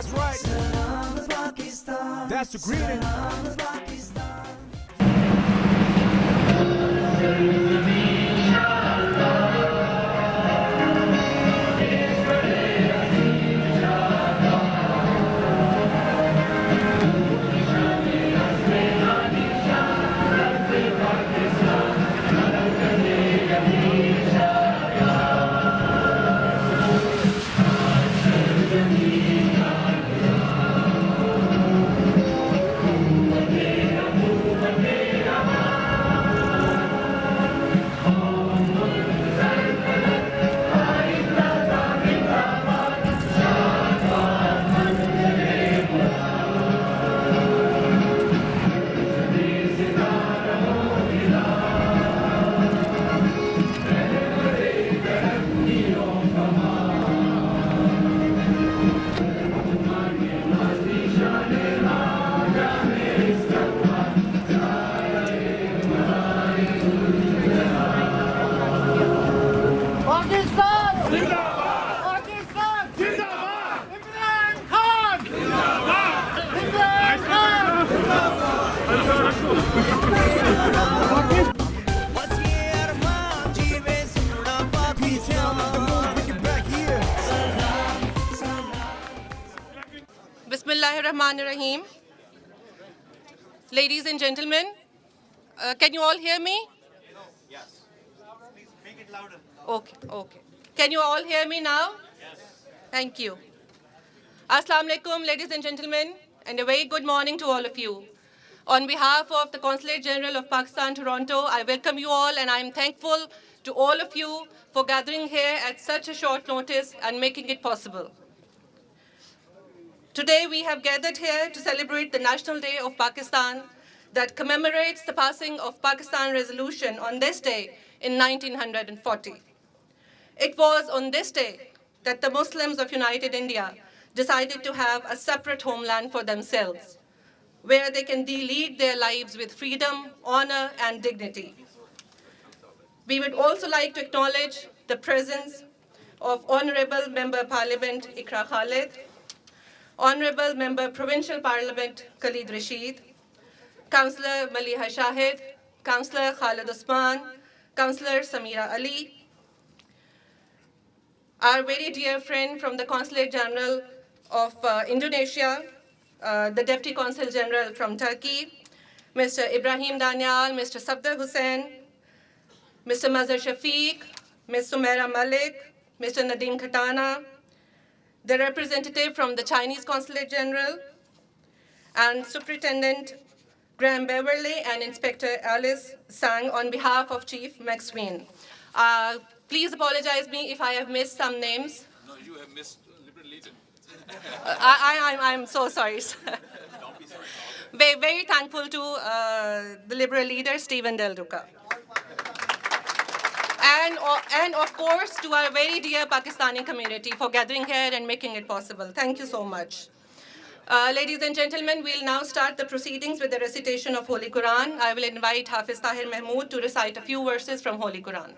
That's right. That's the greeting. Pakistan! Zindabad! Pakistan! Zindabad! Imran Khan! Zindabad! Imran Khan! Bismillahirrahmanirrahim. Ladies and gentlemen, can you all hear me? Yes. Please make it louder. Okay. Can you all hear me now? Yes. Thank you. Assalamu alaikum, ladies and gentlemen, and a very good morning to all of you. On behalf of the Consulate General of Pakistan, Toronto, I welcome you all, and I am thankful to all of you for gathering here at such a short notice and making it possible. Today, we have gathered here to celebrate the National Day of Pakistan that commemorates the passing of Pakistan Resolution on this day in 1940. It was on this day that the Muslims of United India decided to have a separate homeland for themselves, where they can lead their lives with freedom, honor, and dignity. We would also like to acknowledge the presence of Honorable Member Parliament Ikra Khalid, Honorable Member Provincial Parliament Khalid Rashid, Councillor Maliha Shahid, Councillor Khalid Usman, Councillor Samira Ali, our very dear friend from the Consulate General of Indonesia, the Deputy Consul General from Turkey, Mr. Ibrahim Danial, Mr. Safdar Hussain, Mr. Mazhar Shafiq, Ms. Sumaira Malik, Mr. Nadeem Khatana, the representative from the Chinese Consulate General, and Superintendent Graham Beverly and Inspector Alice Sang on behalf of Chief McSween. Please apologize me if I have missed some names. No, you have missed Liberal Legion. I'm so sorry. Don't be sorry. Very thankful to the Liberal leader, Stephen Del Duca. And of course, to our very dear Pakistani community for gathering here and making it possible. Thank you so much. Ladies and gentlemen, we'll now start the proceedings with the recitation of Holy Quran. I will invite Hafiz Tahir Mahmood to recite a few verses from Holy Quran.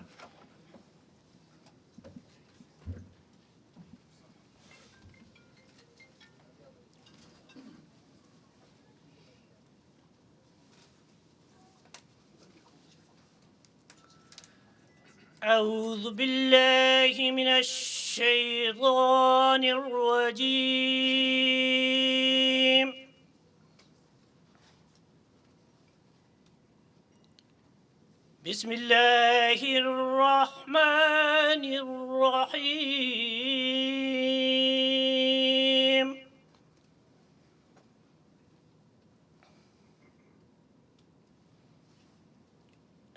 أعوذ بالله من الشيطان الرجيم بسم الله الرحمن الرحيم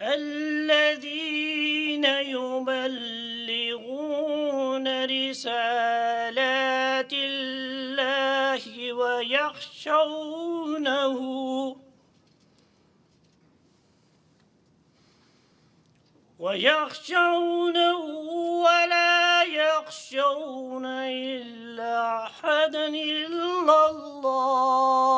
الذين يبلغون رسالات الله ويخشونه ولا يخشون إلا أحدا إلا الله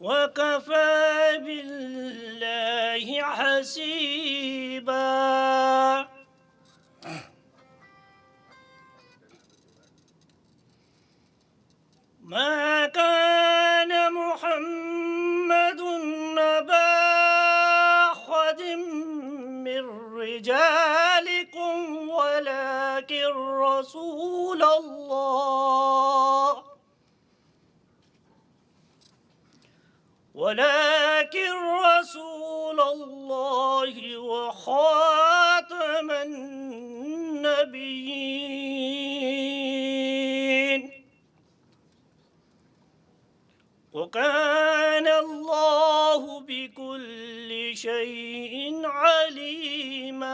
وكفى بالله حسيبا رجالكم ولكن رسول الله وخاتم النبيين وكان الله بكل شيء عليما.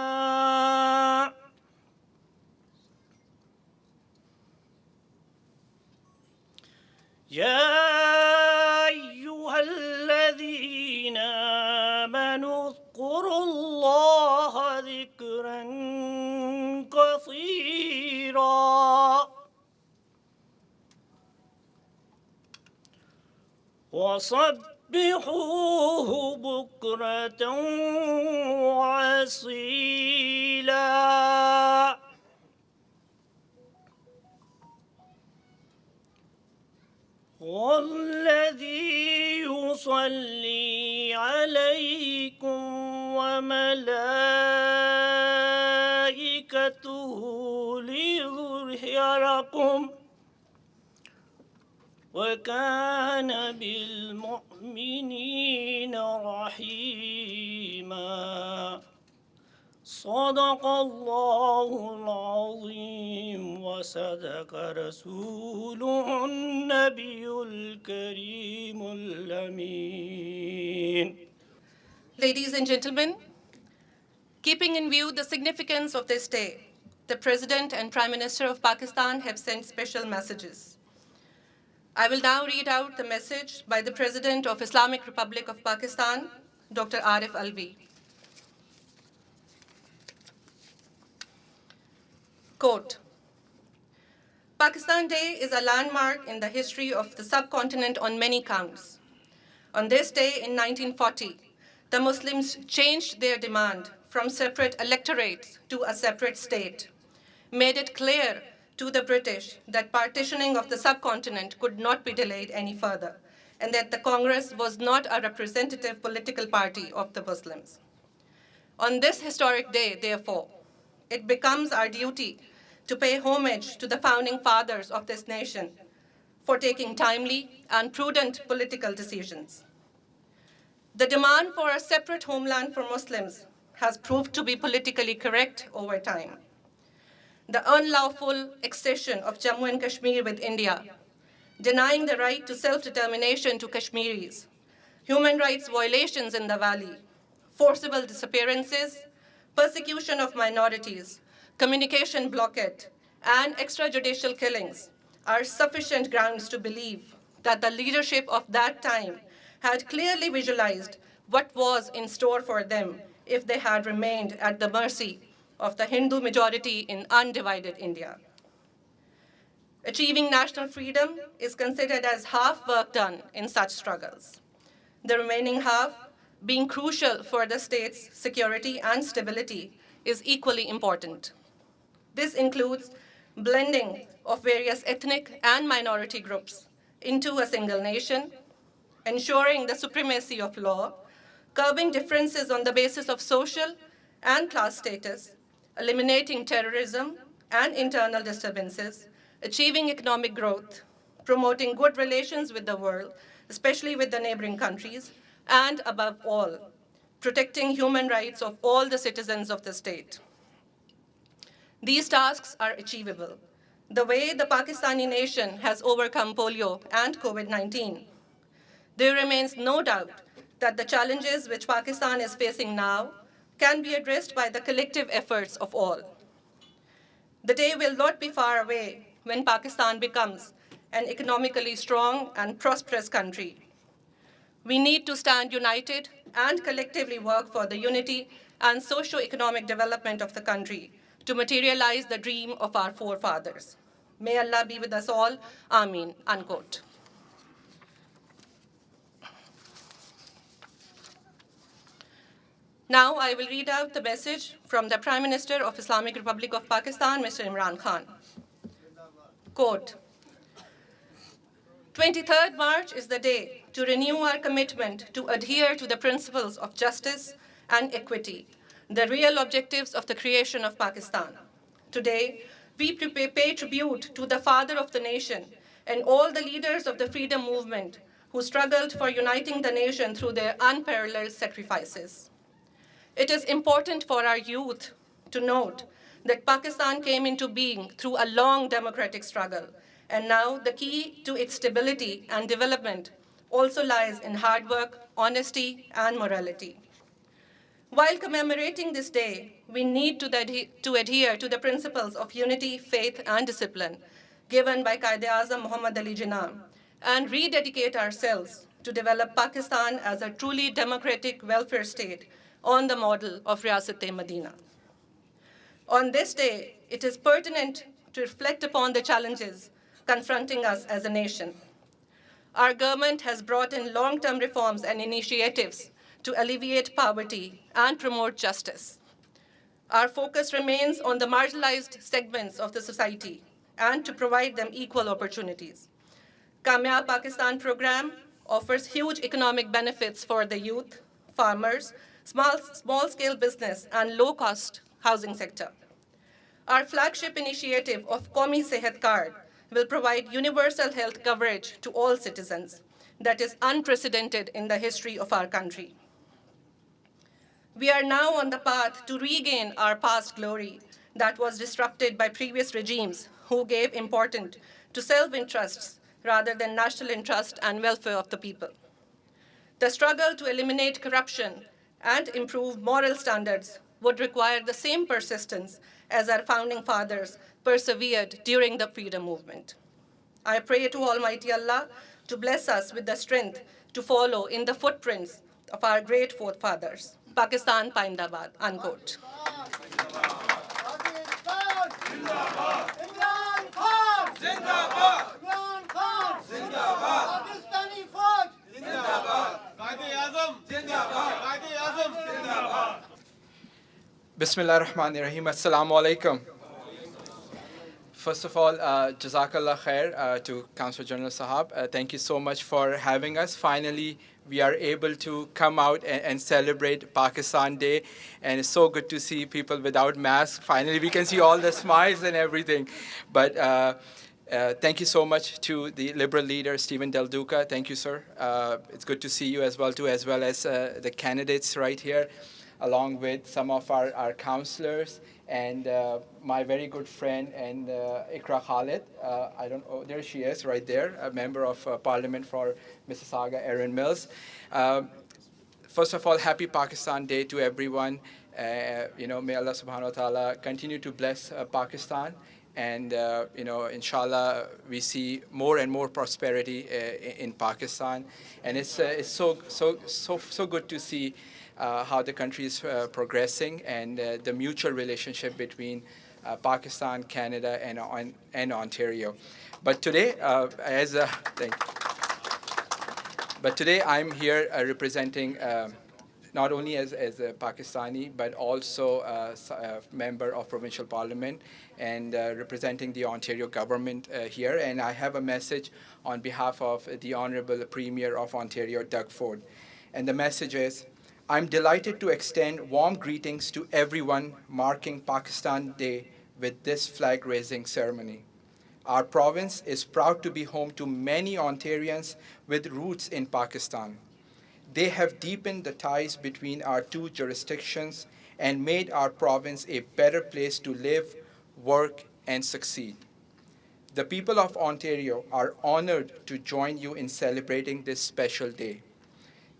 يا أيها الذين آمنوا اذكروا الله ذكرا كثيرا وسبحوه بكرة وأصيلا. والذي يصلي عليكم وملائكته ليظهركم وكان بالمؤمنين رحيما. صدق الله العظيم وصدق رسوله النبي الكريم الأمين. Ladies and gentlemen, keeping in view the significance of this day, the President and Prime Minister of Pakistan have sent special messages. I will now read out the message by the President of Islamic Republic of Pakistan, Dr. Arif Alvi. Quote, Pakistan Day is a landmark in the history of the subcontinent on many counts. On this day in 1940, the Muslims changed their demand from separate electorates to a separate state, made it clear to the British that partitioning of the subcontinent could not be delayed any further, and that the Congress was not a representative political party of the Muslims. On this historic day, therefore, it becomes our duty to pay homage to the founding fathers of this nation for taking timely and prudent political decisions. The demand for a separate homeland for Muslims has proved to be politically correct over time. The unlawful accession of Jammu and Kashmir with India, denying the right to self-determination to Kashmiris, human rights violations in the valley, forcible disappearances, persecution of minorities, communication blockade, and extrajudicial killings are sufficient grounds to believe that the leadership of that time had clearly visualized what was in store for them if they had remained at the mercy of the Hindu majority in undivided India. Achieving national freedom is considered as half work done in such struggles, the remaining half being crucial for the state's security and stability is equally important. This includes blending of various ethnic and minority groups into a single nation, ensuring the supremacy of law, curbing differences on the basis of social and class status, eliminating terrorism and internal disturbances, achieving economic growth, promoting good relations with the world, especially with the neighboring countries, and above all, protecting human rights of all the citizens of the state. These tasks are achievable. The way the Pakistani nation has overcome polio and COVID-19, there remains no doubt that the challenges which Pakistan is facing now can be addressed by the collective efforts of all. The day will not be far away when Pakistan becomes an economically strong and prosperous country. We need to stand united and collectively work for the unity and socio-economic development of the country to materialize the dream of our forefathers. May Allah be with us all. Ameen. Unquote. Now I will read out the message from the Prime Minister of Islamic Republic of Pakistan, Mr. Imran Khan. Quote, 23rd March is the day to renew our commitment to adhere to the principles of justice and equity, the real objectives of the creation of Pakistan. Today, we pay tribute to the father of the nation and all the leaders of the freedom movement who struggled for uniting the nation through their unparalleled sacrifices. It is important for our youth to note that Pakistan came into being through a long democratic struggle, and now the key to its stability and development also lies in hard work, honesty, and morality. While commemorating this day, we need to adhere to the principles of unity, faith, and discipline given by Quaid-e-Azam Muhammad Ali Jinnah and rededicate ourselves to develop Pakistan as a truly democratic welfare state on the model of Riyasat-e-Madina. On this day, it is pertinent to reflect upon the challenges confronting us as a nation. Our government has brought in long-term reforms and initiatives to alleviate poverty and promote justice. Our focus remains on the marginalized segments of the society and to provide them equal opportunities. Kamyab Pakistan program offers huge economic benefits for the youth, farmers, small-scale business, and low-cost housing sector. Our flagship initiative of Qawmi Sehat Card will provide universal health coverage to all citizens that is unprecedented in the history of our country. We are now on the path to regain our past glory that was disrupted by previous regimes who gave importance to self-interests rather than national interest and welfare of the people. The struggle to eliminate corruption and improve moral standards would require the same persistence as our founding fathers persevered during the freedom movement. I pray to Almighty Allah to bless us with the strength to follow in the footprints of our great forefathers. Pakistan Paindabad, unquote. Pakistan! Zindabad! Imran Khan! Zindabad! Imran Khan! Zindabad! Pakistani Fauj! Zindabad! Quaid-e-Azam! Zindabad! Quaid-e-Azam! Zindabad! Bismillah ar-Rahman ar-Rahim. Assalamu alaikum. First of all, Jazakallah khair to Consulate General Sahab. Thank you so much for having us. Finally, we are able to come out and celebrate Pakistan Day. And it's so good to see people without masks. Finally, we can see all the smiles and everything. But thank you so much to the Liberal leader, Stephen Del Duca. Thank you, sir. It's good to see you as well, too, as well as the candidates right here, along with some of our councillors and my very good friend and Ikra Khalid. I don't know, there she is right there, a member of Parliament for Mississauga, Erin Mills. First of all, happy Pakistan Day to everyone. May Allah subhanahu wa ta'ala continue to bless Pakistan. And, inshallah, we see more and more prosperity in Pakistan. And it's so good to see how the country is progressing and the mutual relationship between Pakistan, Canada, and Ontario. But today, But today I'm here representing not only as a Pakistani, but also a member of provincial parliament and representing the Ontario government here. And I have a message on behalf of the Honorable Premier of Ontario, Doug Ford. And the message is, I'm delighted to extend warm greetings to everyone marking Pakistan Day with this flag-raising ceremony. Our province is proud to be home to many Ontarians with roots in Pakistan. They have deepened the ties between our two jurisdictions and made our province a better place to live, work, and succeed. The people of Ontario are honored to join you in celebrating this special day.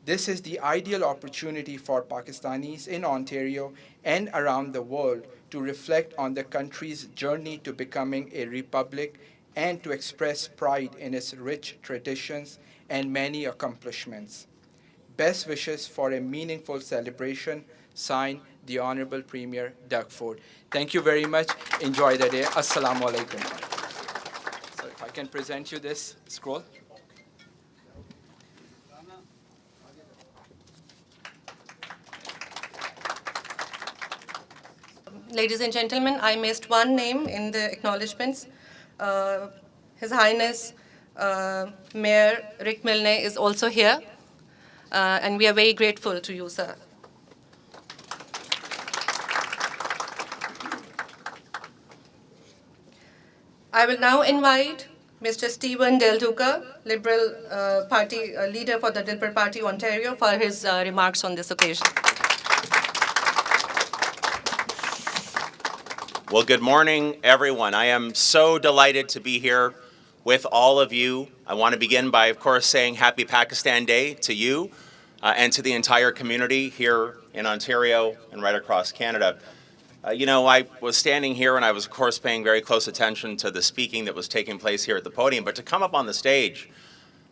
This is the ideal opportunity for Pakistanis in Ontario and around the world to reflect on the country's journey to becoming a republic and to express pride in its rich traditions and many accomplishments. Best wishes for a meaningful celebration. Signed, the Honorable Premier, Doug Ford. Thank you very much. Enjoy the day. Assalamu alaikum. So if I can present you this scroll. Ladies and gentlemen, I missed one name in the acknowledgements. His Highness Mayor Rick Milne is also here, and we are very grateful to you, sir. I will now invite Mr. Stephen Del Duca, Liberal Party leader for the Liberal Party Ontario, for his remarks on this occasion. Well, good morning, everyone. I am so delighted to be here with all of you. I want to begin by, of course, saying Happy Pakistan Day to you and to the entire community here in Ontario and right across Canada. You know, I was standing here and I was, of course, paying very close attention to the speaking that was taking place here at the podium, but to come up on the stage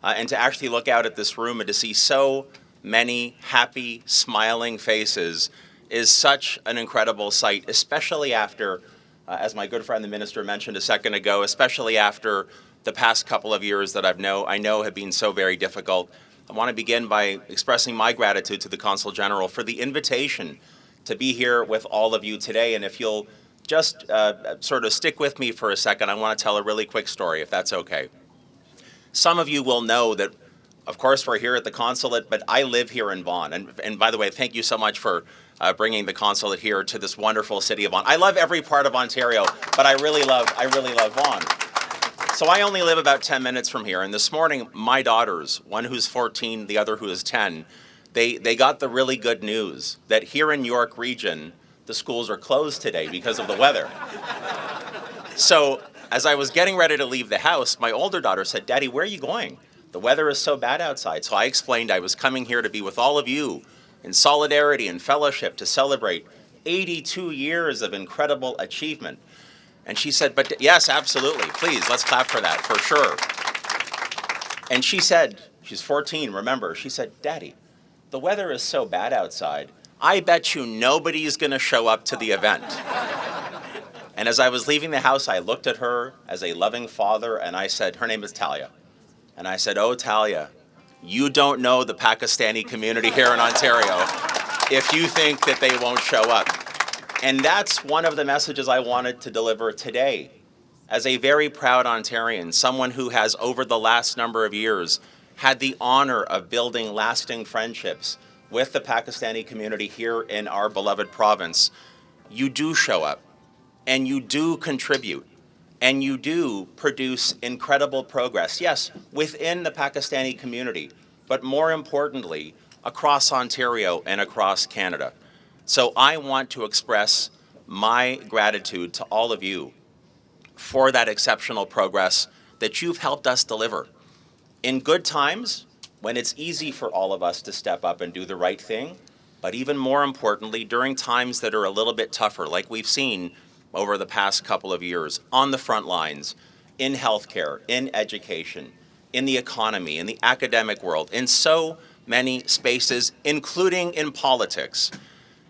and to actually look out at this room and to see so many happy, smiling faces is such an incredible sight, especially after, as my good friend the minister mentioned a second ago, especially after the past couple of years that I know have been so very difficult. I want to begin by expressing my gratitude to the Consul General for the invitation to be here with all of you today. And if you'll just sort of stick with me for a second, I want to tell a really quick story, if that's okay. Some of you will know that, of course, we're here at the consulate, but I live here in Vaughan. And by the way, thank you so much for bringing the consulate here to this wonderful city of Vaughan. I love every part of Ontario, but I really love Vaughan. So I only live about 10 minutes from here. And this morning, my daughters, one who's 14, the other who is 10, they got the really good news that here in York Region, the schools are closed today because of the weather. So as I was getting ready to leave the house, my older daughter said, "Daddy, where are you going? The weather is so bad outside." So I explained I was coming here to be with all of you in solidarity and fellowship to celebrate 82 years of incredible achievement. And she said, "But yes, absolutely. Please, let's clap for that, for sure." And she said, she's 14, remember, she said, "Daddy, the weather is so bad outside, I bet you nobody's going to show up to the event." And as I was leaving the house, I looked at her as a loving father, and I said, her name is Talia. And I said, "Oh, Talia, you don't know the Pakistani community here in Ontario if you think that they won't show up." And that's one of the messages I wanted to deliver today. As a very proud Ontarian, someone who has, over the last number of years, had the honor of building lasting friendships with the Pakistani community here in our beloved province, you do show up, and you do contribute, and you do produce incredible progress, yes, within the Pakistani community, but more importantly, across Ontario and across Canada. So I want to express my gratitude to all of you for that exceptional progress that you've helped us deliver. In good times, when it's easy for all of us to step up and do the right thing, but even more importantly, during times that are a little bit tougher, like we've seen over the past couple of years, on the front lines, in healthcare, in education, in the economy, in the academic world, in so many spaces, including in politics.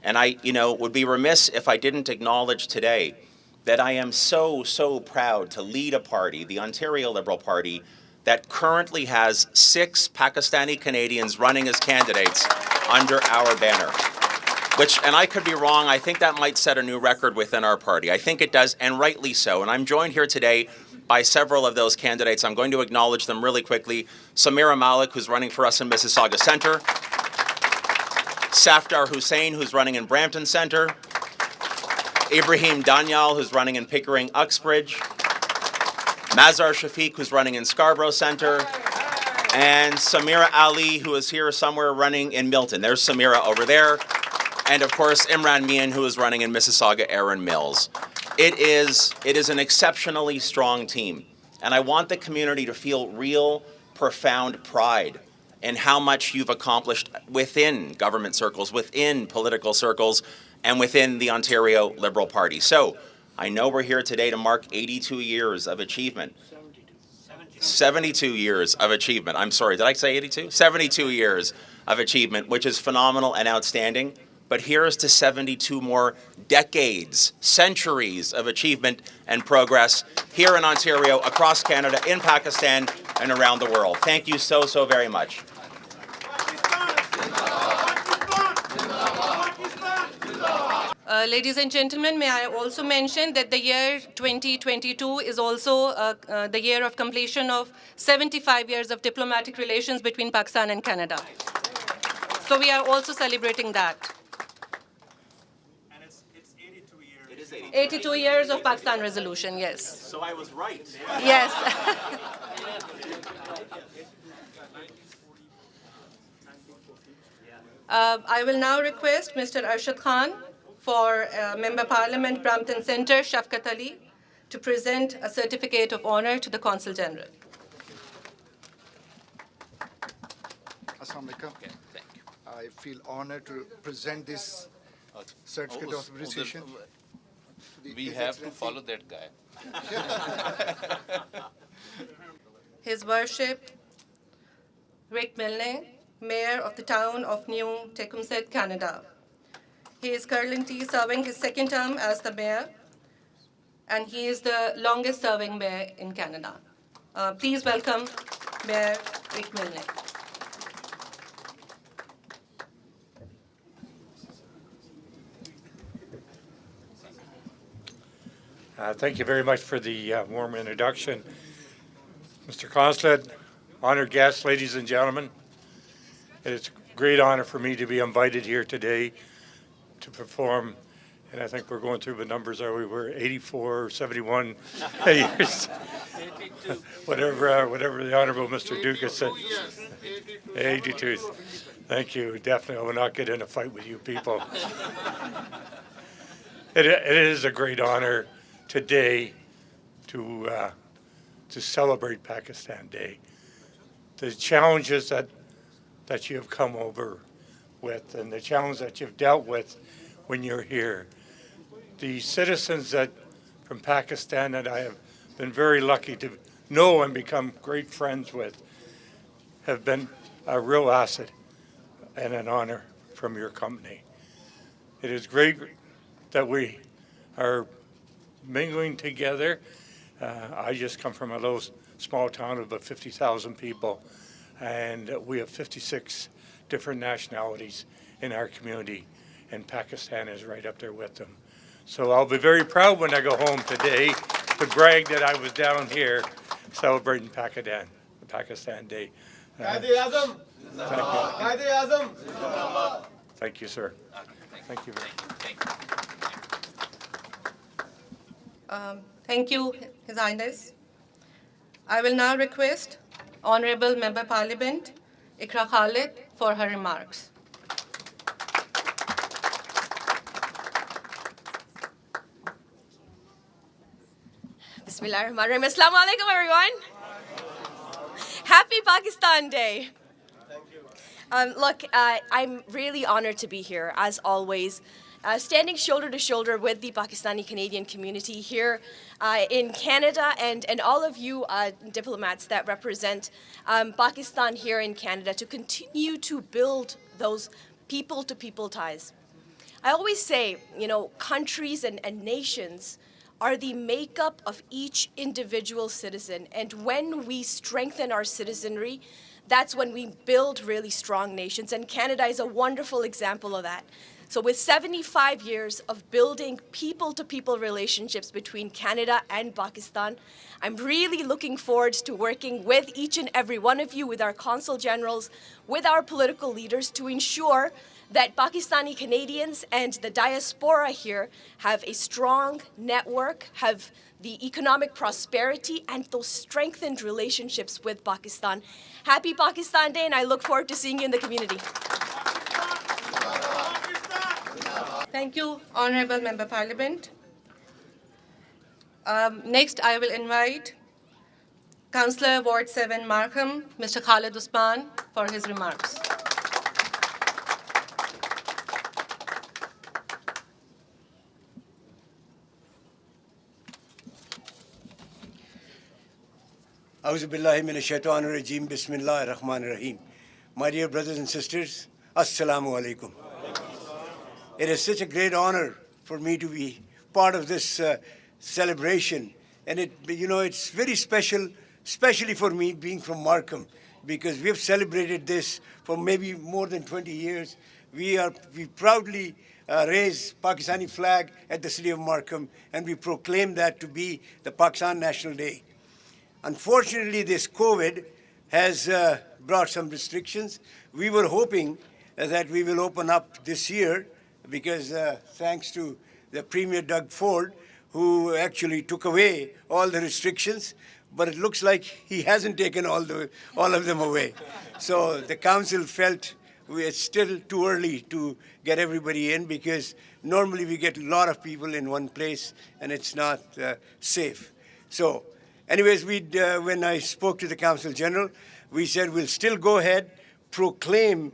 And I, would be remiss if I didn't acknowledge today that I am so, so proud to lead a party, the Ontario Liberal Party, that currently has 6 Pakistani Canadians running as candidates under our banner. Which, and I could be wrong, I think that might set a new record within our party. I think it does, and rightly so. And I'm joined here today by several of those candidates. I'm going to acknowledge them really quickly. Samira Malik, who's running for us in Mississauga Centre. Safdar Hussain, who's running in Brampton Centre. Ibrahim Danyal, who's running in Pickering Uxbridge. Mazar Shafiq, who's running in Scarborough Centre. And Samira Ali, who is here somewhere running in Milton. There's Samira over there. And of course, Imran Mian, who is running in Mississauga Erin Mills. It is an exceptionally strong team. And I want the community to feel real, profound pride in how much you've accomplished within government circles, within political circles, and within the Ontario Liberal Party. So, I know we're here today to mark 82 years of achievement. 72 years of achievement. I'm sorry, did I say 82? 72 years of achievement, which is phenomenal and outstanding. But here's to 72 more decades, centuries of achievement and progress here in Ontario, across Canada, in Pakistan, and around the world. Thank you so, so very much. Ladies and gentlemen, may I also mention that the year 2022 is also the year of completion of 75 years of diplomatic relations between Pakistan and Canada. So we are also celebrating that. And it's 82 years. It is 82 years of Pakistan resolution, yes. So I was right. Yes. I will now request Mr. Arshad Khan for Member Parliament Brampton Centre, Shafkat Ali, to present a certificate of honor to the Consul General. Assalamu alaikum. I feel honored to present this certificate of appreciation. We have to follow that guy. His Worship Rick Milne, Mayor of the town of New Tecumseh, Canada. He is currently serving his second term as the mayor, and he is the longest serving mayor in Canada. Please welcome Mayor Rick Milne. Thank you very much for the warm introduction. Mr. Consulate, honored guests, ladies and gentlemen, it is a great honor for me to be invited here today to perform, and I think we're going through the numbers, are we? We're 84 or 71 years. whatever the Honorable Mr. Duke has said. 82. Thank you. Definitely, I will not get in a fight with you people. It is a great honor today to celebrate Pakistan Day. The challenges that you have come over with and the challenge that you've dealt with when you're here. The citizens from Pakistan that I have been very lucky to know and become great friends with have been a real asset and an honor from your company. It is great that we are mingling together. I just come from a little small town of about 50,000 people, and we have 56 different nationalities in our community, and Pakistan is right up there with them. So I'll be very proud when I go home today to brag that I was down here celebrating Pakistan Day. Thank you, sir. Thank you very much. Thank you, His Highness. I will now request Honorable Member Parliament Ikra Khalid for her remarks. Bismillahirrahmanirrahim. Assalamu alaikum, everyone. Happy Pakistan Day. Look, I'm really honored to be here, as always, standing shoulder to shoulder with the Pakistani-Canadian community here in Canada and all of you diplomats that represent Pakistan here in Canada to continue to build those people-to-people ties. I always say, countries and nations are the makeup of each individual citizen. And when we strengthen our citizenry, that's when we build really strong nations. And Canada is a wonderful example of that. So with 75 years of building people-to-people relationships between Canada and Pakistan, I'm really looking forward to working with each and every one of you, with our consul generals, with our political leaders, to ensure that Pakistani Canadians and the diaspora here have a strong network, have the economic prosperity, and those strengthened relationships with Pakistan. Happy Pakistan Day, and I look forward to seeing you in the community. Thank you, Honorable Member Parliament. Next, I will invite Councillor Ward 7 Markham, Mr. Khalid Usman, for his remarks. A'udhu billahi minash shaitanir rajeem. Bismillahir rahmanir rahim. My dear brothers and sisters, assalamu alaikum. It is such a great honor for me to be part of this celebration, and it's very special, especially for me being from Markham, because we have celebrated this for maybe more than 20 years. We proudly raise Pakistani flag at the city of Markham, and we proclaim that to be the Pakistan National Day. Unfortunately, this COVID has brought some restrictions. We were hoping that we will open up this year, because thanks to the Premier Doug Ford, who actually took away all the restrictions, but it looks like he hasn't taken all of them away. So the council felt it's still too early to get everybody in, because normally we get a lot of people in one place and it's not safe. So anyways, when I spoke to the Consul General, we said we'll still go ahead, proclaim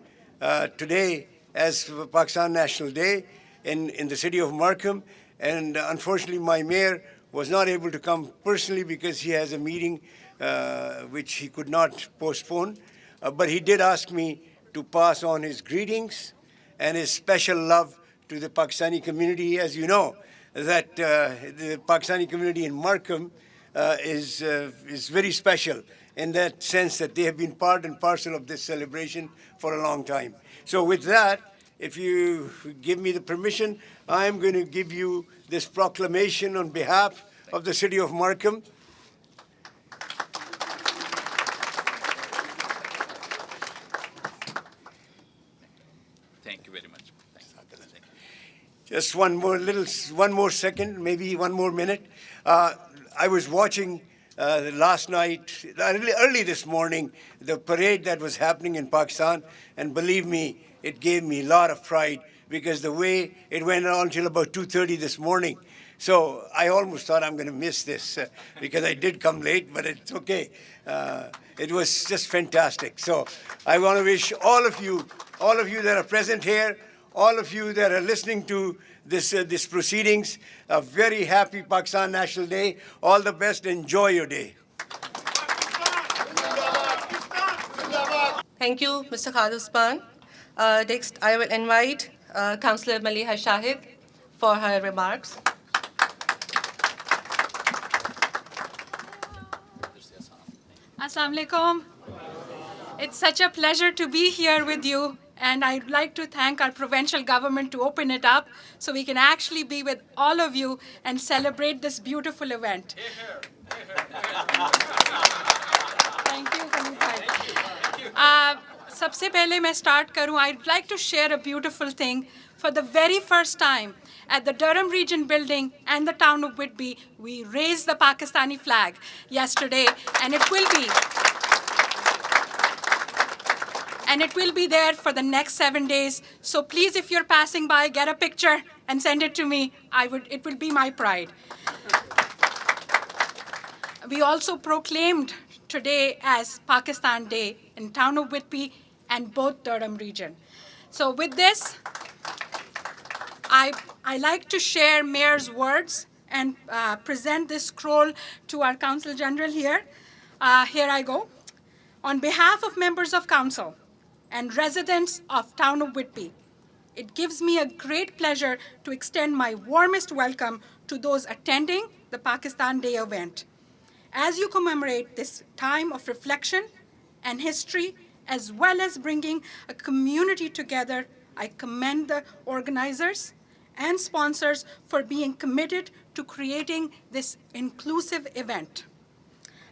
today as Pakistan National Day in the city of Markham. And unfortunately, my mayor was not able to come personally because he has a meeting which he could not postpone. But he did ask me to pass on his greetings and his special love to the Pakistani community. As you know, that the Pakistani community in Markham is very special in that sense that they have been part and parcel of this celebration for a long time. So with that, if you give me the permission, I'm going to give you this proclamation on behalf of the city of Markham. Thank you very much. Thanks. Just one more second, maybe one more minute. I was watching last night, early this morning, the parade that was happening in Pakistan, and believe me, it gave me a lot of pride because the way it went on until about 2:30 this morning. So I almost thought I'm going to miss this because I did come late, but it's okay. It was just fantastic. So I want to wish all of you that are present here, all of you that are listening to this proceedings, a very happy Pakistan National Day. All the best. Enjoy your day. Thank you, Mr. Khalid Usman. Next, I will invite Councillor Maliha Shahid for her remarks. Assalamu alaikum. It's such a pleasure to be here with you, and I'd like to thank our provincial government to open it up so we can actually be with all of you and celebrate this beautiful event. Thank you, Hamid bhai. सबसे पहले मैं start करूं, I'd like to share a beautiful thing. For the very first time at the Durham Region building and the town of Whitby, we raised the Pakistani flag yesterday, and it will be there for the next 7 days. So please, if you're passing by, get a picture and send it to me. It will be my pride. We also proclaimed today as Pakistan Day in town of Whitby and both Durham region. So with this, I like to share Mayor's words and present this scroll to our Consul General here. Here I go. On behalf of members of Council and residents of town of Whitby, it gives me a great pleasure to extend my warmest welcome to those attending the Pakistan Day event. As you commemorate this time of reflection and history, as well as bringing a community together, I commend the organizers and sponsors for being committed to creating this inclusive event.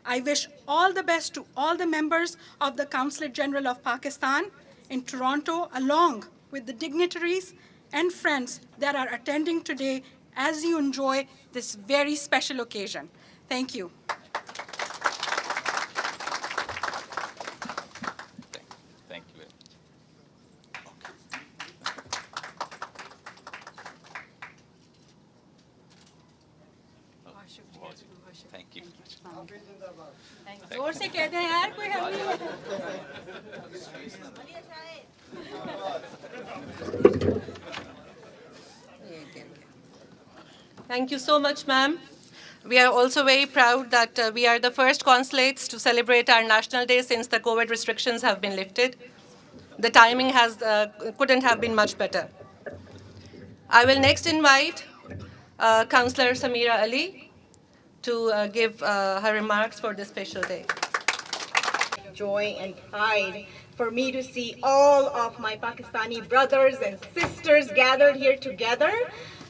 I wish all the best to all the members of the Consulate General of Pakistan in Toronto, along with the dignitaries and friends that are attending today as you enjoy this very special occasion. Thank you. Thank you very much. Thank you. जोर से कह दें यार कोई हम नहीं Thank you so much, ma'am. We are also very proud that we are the first consulates to celebrate our National Day since the COVID restrictions have been lifted. The timing couldn't have been much better. I will next invite Councillor Samira Ali to give her remarks for this special day. Joy and pride for me to see all of my Pakistani brothers and sisters gathered here together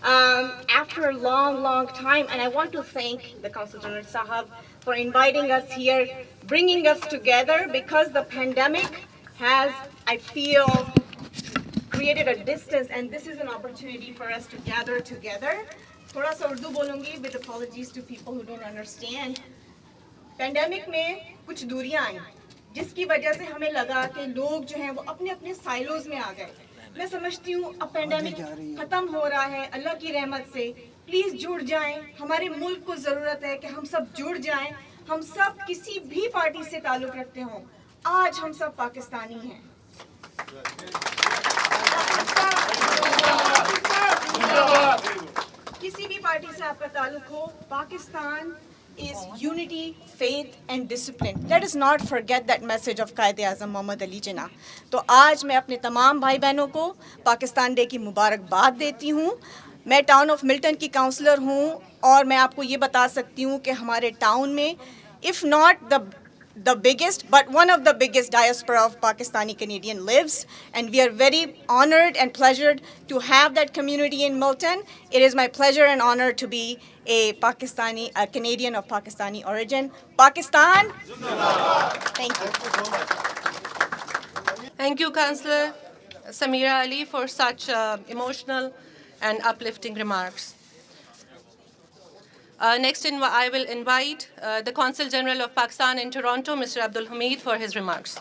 after a long time. And I want to thank the Consul General Sahab for inviting us here, bringing us together, because the pandemic has, I feel, created a distance, and this is an opportunity for us to gather together. थोड़ा सा उर्दू बोलूँगी with apologies to people who don't understand. Pandemic में कुछ दूरियां आई, जिसकी वजह से हमें लगा कि लोग जो हैं वो अपने अपने साइलोज में आ गए. मैं समझती हूँ अब पैंडेमिक खत्म हो रहा है अल्लाह की रहमत से. प्लीज जुड़ जाएं. हमारे मुल्क को जरूरत है कि हम सब जुड़ जाएं. हम सब किसी भी पार्टी से ताल्लुक रखते हों, आज हम सब पाकिस्तानी हैं. किसी भी पार्टी से आपका ताल्लुक हो, Pakistan is unity, faith and discipline. Let us not forget that message of Qaid-e-Azam Mohammad Ali Jinnah. तो आज मैं अपने तमाम भाई बहनों को पाकिस्तान डे की मुबारकबाद देती हूँ. मैं टाउन ऑफ मिल्टन की काउंसलर हूँ और मैं आपको ये बता सकती हूँ कि हमारे टाउन में if not the biggest, but one of the biggest diaspora of Pakistani Canadian lives, and we are very honored and pleasured to have that community in Milton. It is my pleasure and honor to be a Canadian of Pakistani origin. Pakistan! Thank you. Thank you, Councillor Samira Ali, for such emotional and uplifting remarks. Next, I will invite the Consul General of Pakistan in Toronto, Mr. Abdul Hamid, for his remarks.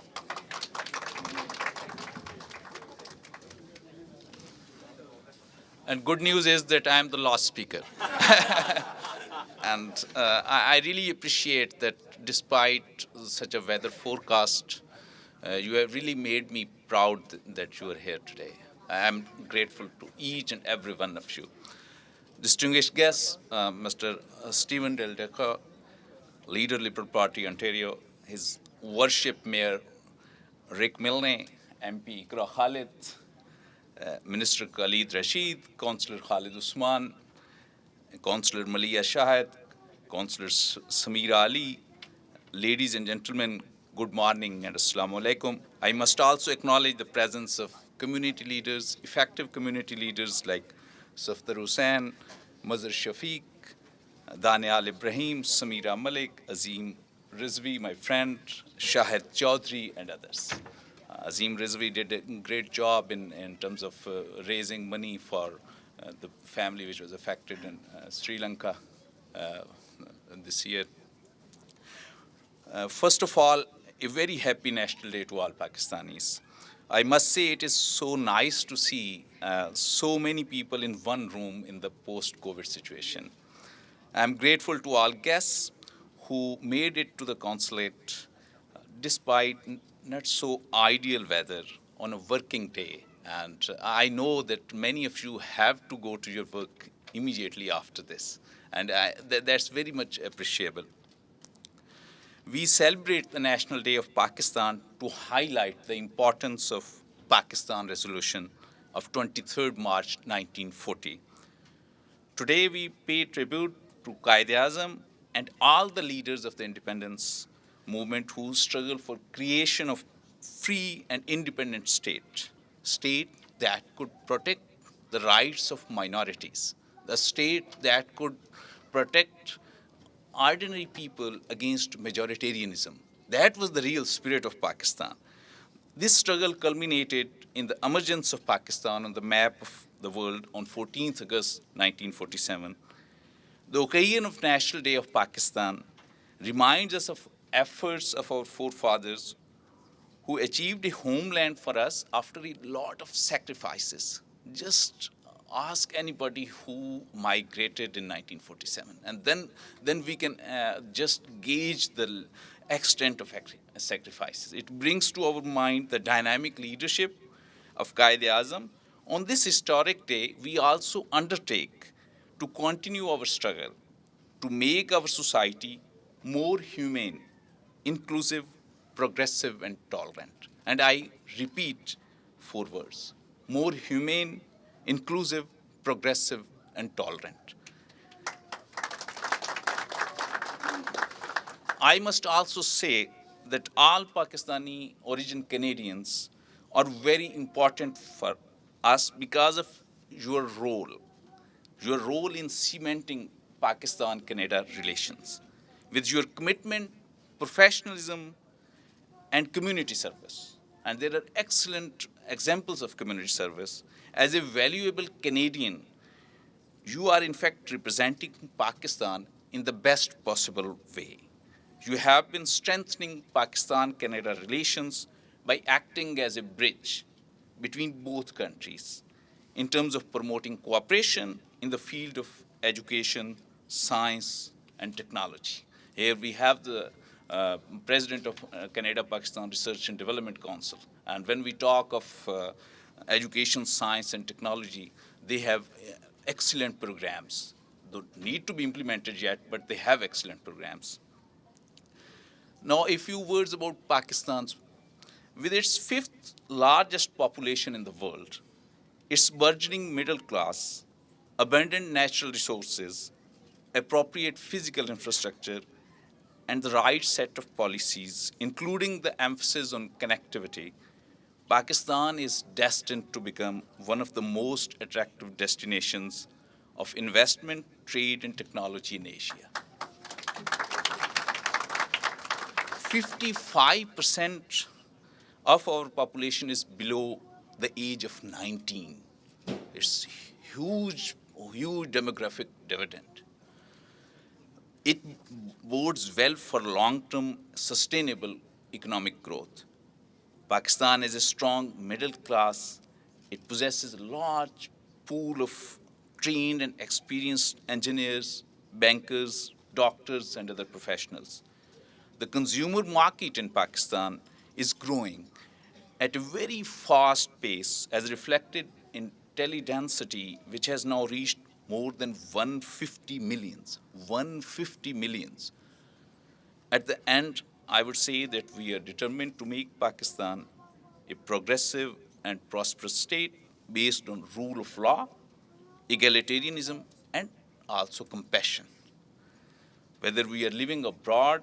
And good news is that I am the last speaker. And I really appreciate that despite such a weather forecast, you have really made me proud that you are here today. I am grateful to each and every one of you. Distinguished guests, Mr. Stephen Del Deca, Leader Liberal Party, Ontario, His Worship Mayor Rick Milne, MP Ikra Khalid, Minister Khalid Rashid, Councillor Khalid Usman, Councillor Malia Shahid, Councillor Samira Ali, ladies and gentlemen, good morning and Assalamu Alaikum. I must also acknowledge the presence of community leaders, effective community leaders like Safdar Hussain, Mazhar Shafiq, Danial Ibrahim, Samira Malik, Azim Rizvi, my friend, Shahid Chaudhry, and others. Azim Rizvi did a great job in terms of raising money for the family which was affected in Sri Lanka this year. First of all, a very happy National Day to all Pakistanis. I must say it is so nice to see so many people in one room in the post-COVID situation. I'm grateful to all guests who made it to the consulate despite not so ideal weather on a working day. And I know that many of you have to go to your work immediately after this. And that's very much appreciable. We celebrate the National Day of Pakistan to highlight the importance of Pakistan Resolution of 23rd March 1940. Today we pay tribute to Qaid-e-Azam and all the leaders of the independence movement who struggle for creation of free and independent state that could protect the rights of minorities, the state that could protect ordinary people against majoritarianism. That was the real spirit of Pakistan. This struggle culminated in the emergence of Pakistan on the map of the world on 14th August 1947. The occasion of National Day of Pakistan reminds us of efforts of our forefathers who achieved a homeland for us after a lot of sacrifices. Just ask anybody who migrated in 1947, and then we can just gauge the extent of sacrifices. It brings to our mind the dynamic leadership of Qaid-e-Azam. On this historic day, we also undertake to continue our struggle to make our society more humane, inclusive, progressive, and tolerant. And I repeat 4 words: more humane, inclusive, progressive, and tolerant. I must also say that all Pakistani origin Canadians are very important for us because of your role in cementing Pakistan-Canada relations. With your commitment, professionalism, and community service. And there are excellent examples of community service. As a valuable Canadian, you are in fact representing Pakistan in the best possible way. You have been strengthening Pakistan-Canada relations by acting as a bridge between both countries in terms of promoting cooperation in the field of education, science, and technology. Here we have the President of Canada-Pakistan Research and Development Council. And when we talk of education, science, and technology, they have excellent programs. They need to be implemented yet, but they have excellent programs. Now, a few words about Pakistan's. With its fifth largest population in the world, its burgeoning middle class, abundant natural resources, appropriate physical infrastructure, and the right set of policies, including the emphasis on connectivity, Pakistan is destined to become one of the most attractive destinations of investment, trade, and technology in Asia. 55% of our population is below the age of 19. It's huge demographic dividend. It bodes well for long-term sustainable economic growth. Pakistan is a strong middle class. It possesses a large pool of trained and experienced engineers, bankers, doctors, and other professionals. The consumer market in Pakistan is growing at a very fast pace, as reflected in teledensity, which has now reached more than 150 millions. 150 millions. At the end, I would say that we are determined to make Pakistan a progressive and prosperous state based on rule of law, egalitarianism, and also compassion. Whether we are living abroad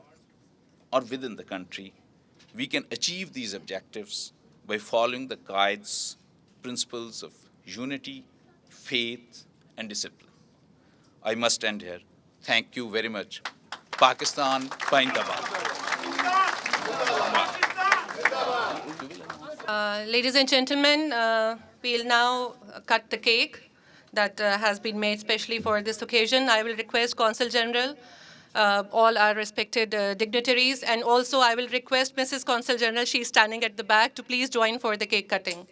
or within the country, we can achieve these objectives by following the guides, principles of unity, faith, and discipline. I must end here. Thank you very much. Pakistan, Zindabad. Ladies and gentlemen, we'll now cut the cake that has been made specially for this occasion. I will request Consul General, all our respected dignitaries, and also I will request Mrs. Consul General, she's standing at the back, to please join for the cake cutting.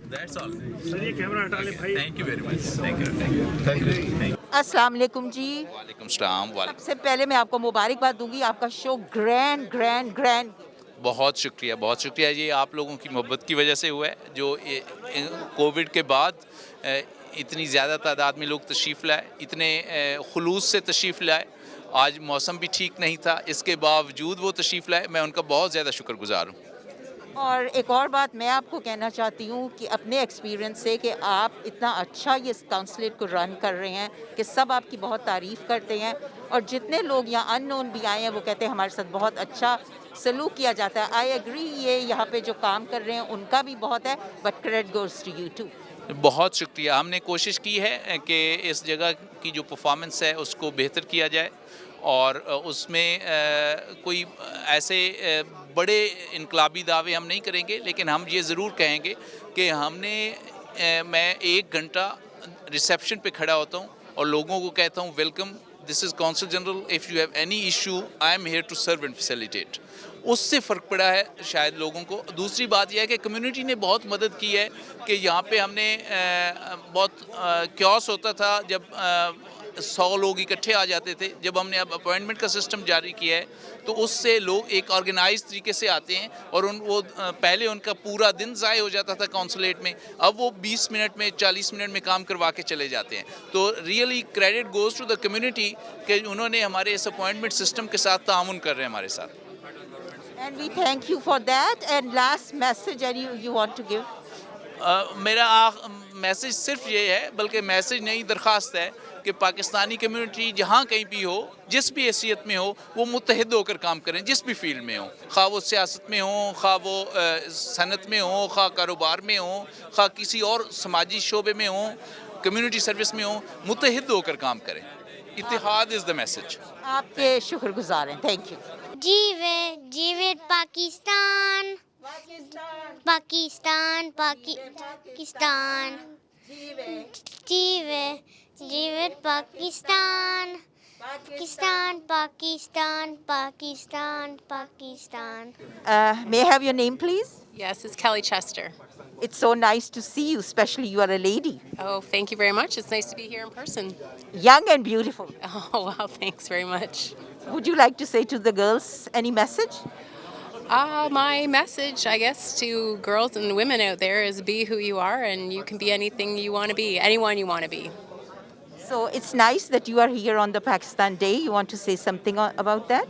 That's all. Thank you very much. Thank you. अस्सलाम वालेकुम जी। वालेकुम सलाम। सबसे पहले मैं आपको मुबारकबाद दूंगी, आपका शो ग्रैंड बहुत शुक्रिया जी, आप लोगों की मोहब्बत की वजह से हुआ है, जो कोविड के बाद इतनी ज़्यादा तादाद में लोग तशरीफ़ लाए, इतने खुलूस से तशरीफ़ लाए। आज मौसम भी ठीक नहीं था, इसके बावजूद वो तशरीफ़ लाए, मैं उनका बहुत ज़्यादा शुक्रगुजार हूँ। और एक और बात मैं आपको कहना चाहती हूँ कि अपने एक्सपीरियंस से कि आप इतना अच्छा ये काउंसलेट को रन कर रहे हैं कि सब आपकी बहुत तारीफ़ करते हैं, और जितने लोग यहाँ अननोन भी आए हैं वो कहते हैं हमारे साथ बहुत अच्छा सलूक किया जाता है। आई एग्री, ये यहाँ पे जो काम कर रहे हैं उनका भी बहुत है, but credit goes to you too. बहुत शुक्रिया। हमने कोशिश की है कि इस जगह की जो परफॉर्मेंस है उसको बेहतर किया जाए, और उसमें कोई ऐसे बड़े इनकलाबी दावे हम नहीं करेंगे, लेकिन हम ये ज़रूर कहेंगे कि मैं 1 घंटा रिसेप्शन पे खड़ा होता हूँ और लोगों को कहता हूँ welcome, this is consul general, if you have any issue I am here to serve and facilitate. उससे फ़र्क पड़ा है शायद लोगों को। दूसरी बात यह है कि कम्युनिटी ने बहुत मदद की है कि यहाँ पे हमने बहुत क्योस होता था जब 100 लोग इकट्ठे आ जाते थे। जब हमने अब अपॉइंटमेंट का सिस्टम जारी किया है तो उससे लोग एक ऑर्गेनाइज तरीके से आते हैं, और वो पहले उनका पूरा दिन ज़ाय हो जाता था कौंसलेट में, अब वो 20 मिनट में 40 मिनट में काम करवा के चले जाते हैं। तो really credit goes to the community कि उन्होंने हमारे इस अपॉइंटमेंट सिस्टम के साथ तामुन कर रहे हैं हमारे साथ। And we thank you for that. And last message you want to give? मेरा मैसेज सिर्फ ये है, बल्कि मैसेज नहीं दरख्वास्त है कि पाकिस्तानी कम्युनिटी जहाँ कहीं भी हो, जिस भी हैसियत में हो, वो मुत्तहिद होकर काम करें, जिस भी फील्ड में हो, खा वो सियासत में हो, खा वो सनत में हो, खा कारोबार में हो, खा किसी और समाजी शोबे में हो, कम्युनिटी सर्विस में हो, मुत्तहिद होकर काम करें। Ittihad is the message. आपके शुक्रगुजार हैं. Thank you. जीवित पाकिस्तान पाकिस्तान पाकिस्तान जीवित Pakistan Pakistan Pakistan Pakistan Pakistan. May I have your name, please? Yes, it's Kelly Chester. It's so nice to see you, especially you are a lady. Oh, thank you very much. It's nice to be here in person. Young and beautiful. Oh, wow, thanks very much. Would you like to say to the girls any message? My message, I guess, to girls and women out there is be who you are, and you can be anything you want to be, anyone you want to be. So it's nice that you are here on the Pakistan Day. You want to say something about that?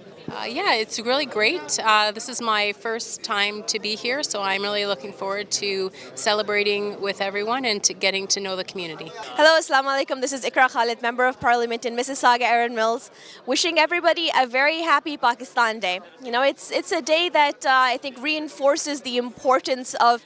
Yeah, it's really great. This is my first time to be here, so I'm really looking forward to celebrating with everyone and to getting to know the community. Hello, Assalamu alaikum. This is Ikra Khalid, Member of Parliament in Mississauga, Erin Mills, wishing everybody a very happy Pakistan Day. You know, it's a day that I think reinforces the importance of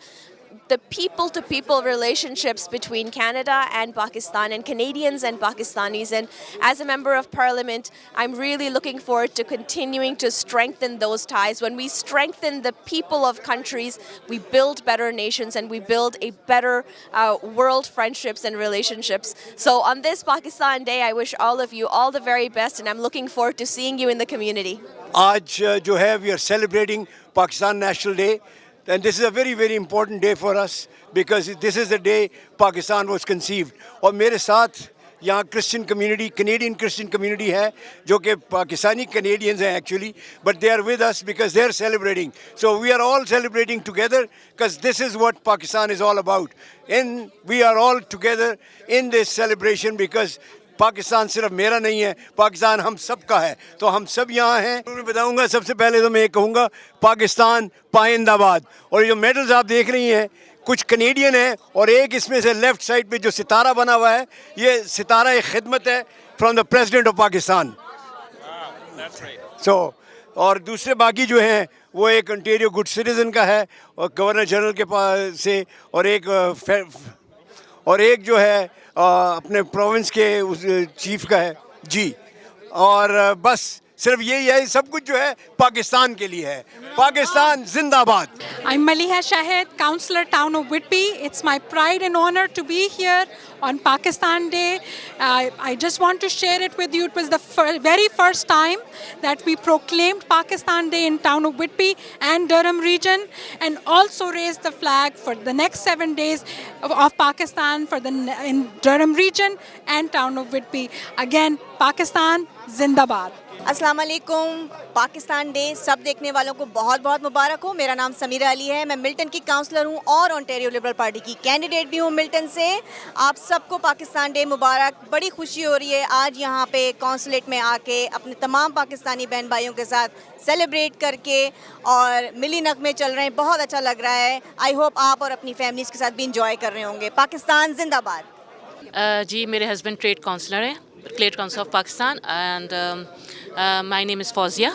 the people-to-people relationships between Canada and Pakistan, and Canadians and Pakistanis. And as a Member of Parliament, I'm really looking forward to continuing to strengthen those ties. When we strengthen the people of countries, we build better nations and we build a better world friendships and relationships. So on this Pakistan Day, I wish all of you all the very best, and I'm looking forward to seeing you in the community. آج جو ہے we are celebrating Pakistan National Day. And this is a very, very important day for us because this is the day Pakistan was conceived. اور میرے ساتھ یہاں Christian community Canadian Christian community ہے جو کہ پاکستانی کنیڈینز ہیں actually but they are with us because they are celebrating so we are all celebrating together because this is what Pakistan is all about and we are all together in this celebration because Pakistan صرف میرا نہیں ہے پاکستان ہم سب کا ہے تو ہم سب یہاں ہیں. میں بتاؤں گا سب سے پہلے تو میں یہ کہوں گا پاکستان پائندہ آباد. اور جو میڈلز آپ دیکھ رہی ہیں کچھ کنیڈین ہیں اور ایک اس میں سے لیفٹ سائڈ پہ جو ستارہ بنا ہوا ہے یہ ستارہ ایک خدمت ہے from the president of Pakistan. So اور دوسرے باقی جو ہیں وہ ایک انٹیریو گڈ سٹیزن کا ہے اور گورنر جنرل کے پاس سے اور ایک جو ہے اپنے پروونس کے چیف کا ہے جی. اور بس صرف یہی ہے سب کچھ جو ہے پاکستان کے لیے ہے. پاکستان زندہ باد. I'm Maliha Shahid, Councillor Town of Whitby. It's my pride and honor to be here on Pakistan Day. I just want to share it with you. It was the very first time that we proclaimed Pakistan Day in Town of Whitby and Durham region, and also raised the flag for the next 7 days of Pakistan in Durham region and Town of Whitby. Again, Pakistan Zindabad. السلام علیکم. Pakistan day سب دیکھنے والوں کو بہت بہت مبارک ہو. میرا نام سمیرہ علی ہے. میں ملٹن کی کاؤنسلر ہوں اور اونٹیریو لبرل پارٹی کی کینڈیڈیٹ بھی ہوں ملٹن سے. آپ سب کو پاکستان ڈے مبارک. بڑی خوشی ہو رہی ہے آج یہاں پہ کونسلیٹ میں آ کے اپنے تمام پاکستانی بہن بھائیوں کے ساتھ سیلیبریٹ کر کے اور ملی نغمے چل رہے ہیں. بہت اچھا لگ رہا ہے. آئی ہوپ آپ اور اپنی فیملیز کے ساتھ بھی انجوائے کر رہے ہوں گے. پاکستان زندہ باد. جی میرے ہسبینڈ ٹریڈ کاؤنسلر ہیں trade council of Pakistan and my name is Fauzia.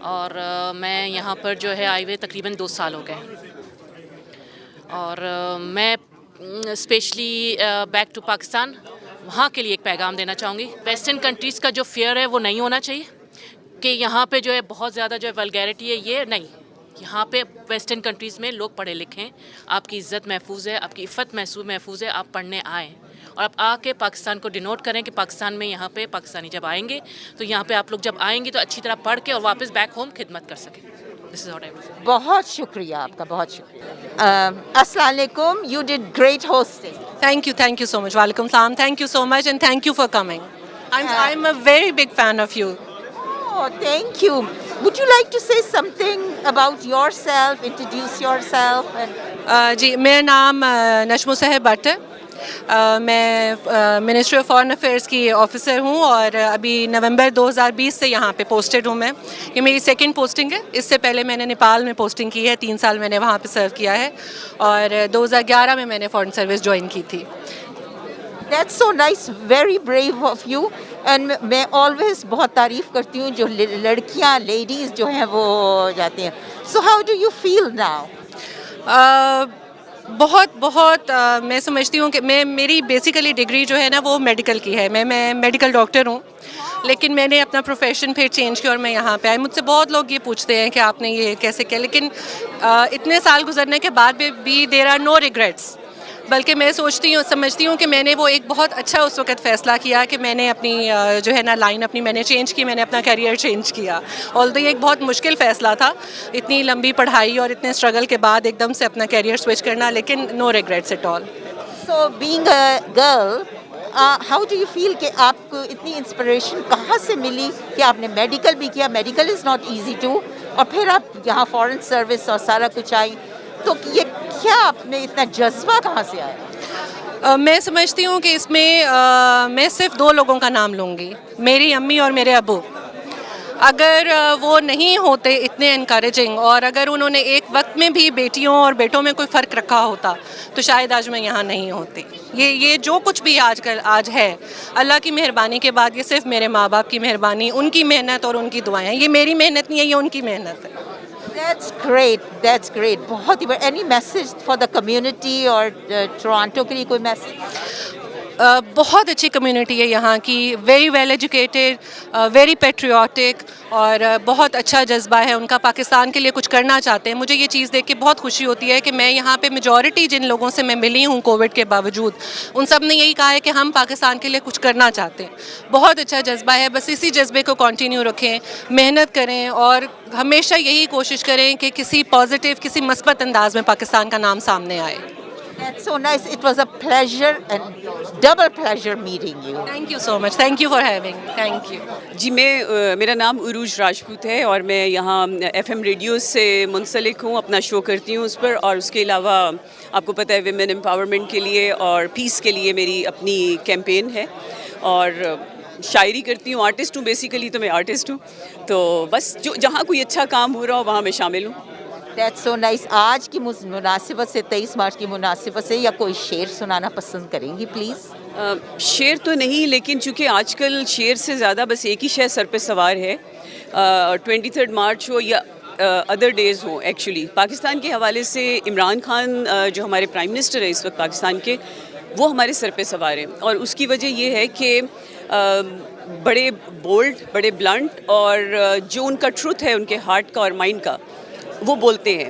اور میں یہاں پر جو ہے آئے ہوئے تقریباً 2 سال ہو گئے. اور میں اسپیشلی بیک ٹو پاکستان وہاں کے لیے ایک پیغام دینا چاہوں گی. ویسٹرن کنٹریز کا جو فیئر ہے وہ نہیں ہونا چاہیے کہ یہاں پہ جو ہے بہت زیادہ جو ہے ولگیرٹی ہے. یہ نہیں. یہاں پہ ویسٹرن کنٹریز میں لوگ پڑھے لکھے ہیں. آپ کی عزت محفوظ ہے, آپ کی عفت محفوظ ہے. آپ پڑھنے آئیں اور آپ آ کے پاکستان کو ڈینوٹ کریں کہ پاکستان میں یہاں پہ پاکستانی جب آئیں گے تو یہاں پہ آپ لوگ جب آئیں گے تو اچھی طرح پڑھ کے اور واپس بیک ہوم خدمت کر سکیں. بہت شکریہ آپ کا, بہت شکریہ. السلام علیکم. You did great hosting. Thank you so much. Walaikum salam. Thank you so much and thank you for coming. I'm a very big fan of you. Oh, thank you. Would you like to say something about yourself? Introduce yourself. جی میرا نام نشمو صاحب but ہے. میں ministry of foreign affairs کی officer ہوں اور ابھی نومبر 2020 سے یہاں پہ پوسٹڈ ہوں میں. یہ میری سیکنڈ پوسٹنگ ہے. اس سے پہلے میں نے نیپال میں پوسٹنگ کی ہے. 3 سال میں نے وہاں پہ سرو کیا ہے اور 2011 میں میں نے فارن سروس جوائن کی تھی. That's so nice, very brave of you. And میں always بہت تعریف کرتی ہوں جو لڑکیاں لیڈیز جو ہیں وہ جاتی ہیں. So how do you feel now? بہت بہت میں سمجھتی ہوں کہ میری بیسیکلی ڈگری جو ہے نا وہ میڈیکل کی ہے. میں میڈیکل ڈاکٹر ہوں, لیکن میں نے اپنا پروفیشن پھر چینج کیا اور میں یہاں پہ آئی. مجھ سے بہت لوگ یہ پوچھتے ہیں کہ آپ نے یہ کیسے کیا, لیکن اتنے سال گزرنے کے بعد بھی دیر آر نو ریگریٹس. بلکہ میں سمجھتی ہوں کہ میں نے وہ ایک بہت اچھا اس وقت فیصلہ کیا کہ میں نے اپنی جو ہے نا لائن اپنی میں نے چینج کی, میں نے اپنا کیریئر چینج کیا. آلدو یہ ایک بہت مشکل فیصلہ تھا, اتنی لمبی پڑھائی اور اتنے اسٹرگل کے بعد ایک دم سے اپنا کیریئر سوئچ کرنا, لیکن no regrets at all. So being a girl, how do you feel کہ آپ کو اتنی انسپریشن کہاں سے ملی کہ آپ نے میڈیکل بھی کیا؟ Medical is not easy too, اور پھر آپ یہاں فورن سروس اور سارا کچھ آئی, تو یہ کیا آپ نے اتنا جذبہ کہاں سے آیا؟ میں سمجھتی ہوں کہ اس میں میں صرف 2 لوگوں کا نام لوں گی, میری امی اور میرے ابو. اگر وہ نہیں ہوتے اتنے انکریجنگ, اور اگر انہوں نے ایک وقت میں بھی بیٹیوں اور بیٹوں میں کوئی فرق رکھا ہوتا, تو شاید آج میں یہاں نہیں ہوتی. یہ جو کچھ بھی آج ہے, اللہ کی مہربانی کے بعد یہ صرف میرے ماں باپ کی مہربانی, ان کی محنت اور ان کی دعائیں. یہ میری محنت نہیں ہے, یہ ان کی محنت ہے. That's great. بہت ہی any message for the community اور ٹورانٹو کے لیے کوئی میسج؟ بہت اچھی کمیونٹی ہے یہاں کی, very well educated, very patriotic, اور بہت اچھا جذبہ ہے ان کا, پاکستان کے لیے کچھ کرنا چاہتے ہیں. مجھے یہ چیز دیکھ کے بہت خوشی ہوتی ہے کہ میں یہاں پہ میجورٹی جن لوگوں سے میں ملی ہوں کووڈ کے باوجود, ان سب نے یہی کہا ہے کہ ہم پاکستان کے لیے کچھ کرنا چاہتے ہیں. بہت اچھا جذبہ ہے, بس اسی جذبے کو کنٹینیو رکھیں, محنت کریں, اور ہمیشہ یہی کوشش کریں کہ کسی پازیٹیو, کسی مثبت انداز میں پاکستان کا نام سامنے آئے. That's so nice. It was a pleasure and double pleasure meeting you. Thank you so much. Thank you for having. Thank you. جی میرا نام عروج راجپوت ہے, اور میں یہاں ایف ایم ریڈیو سے منسلک ہوں, اپنا شو کرتی ہوں اس پر, اور اس کے علاوہ آپ کو پتہ ہے ویمن امپاورمنٹ کے لیے اور پیس کے لیے میری اپنی کیمپین ہے, اور شاعری کرتی ہوں, آرٹسٹ ہوں بیسیکلی, تو میں آرٹسٹ ہوں. تو بس جہاں کوئی اچھا کام ہو رہا ہو وہاں میں شامل ہوں. That's so nice. آج کی مناسبت سے 23 مارچ کی مناسبت سے یا کوئی شعر سنانا پسند کریں گی پلیز؟ شعر تو نہیں, لیکن چونکہ آج کل شعر سے زیادہ بس ایک ہی شے سر پہ سوار ہے, 23 مارچ ہو یا ادر ڈیز ہوں. ایکچولی پاکستان کے حوالے سے عمران خان جو ہمارے پرائم منسٹر ہیں اس وقت پاکستان کے, وہ ہمارے سر پہ سوار ہیں, اور اس کی وجہ یہ ہے کہ بڑے بولڈ, بڑے بلنٹ, اور جو ان کا ٹروتھ ہے ان کے ہارٹ کا اور مائنڈ کا, وہ بولتے ہیں.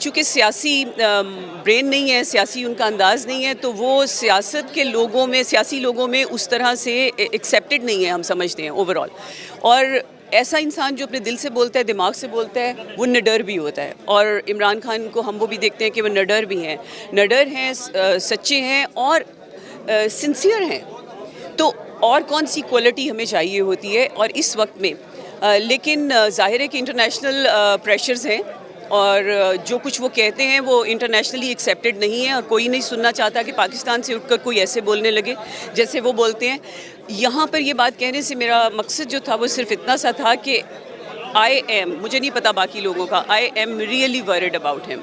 چونکہ سیاسی برین نہیں ہے, سیاسی ان کا انداز نہیں ہے, تو وہ سیاست کے لوگوں میں, سیاسی لوگوں میں اس طرح سے ایکسیپٹڈ نہیں ہے, ہم سمجھتے ہیں اوور آل. اور ایسا انسان جو اپنے دل سے بولتا ہے, دماغ سے بولتا ہے, وہ نڈر بھی ہوتا ہے. اور عمران خان کو ہم وہ بھی دیکھتے ہیں کہ وہ نڈر بھی ہیں, نڈر ہیں, سچے ہیں, اور سنسیئر ہیں. تو اور کون سی کوالٹی ہمیں چاہیے ہوتی ہے اور اس وقت میں. لیکن ظاہر ہے کہ انٹرنیشنل پریشرز ہیں, اور جو کچھ وہ کہتے ہیں وہ انٹرنیشنلی ایکسیپٹڈ نہیں ہے, اور کوئی نہیں سننا چاہتا کہ پاکستان سے اٹھ کر کوئی ایسے بولنے لگے جیسے وہ بولتے ہیں. یہاں پر یہ بات کہنے سے میرا مقصد جو تھا وہ صرف اتنا سا تھا کہ مجھے نہیں پتا باقی لوگوں کا, I am really word about him,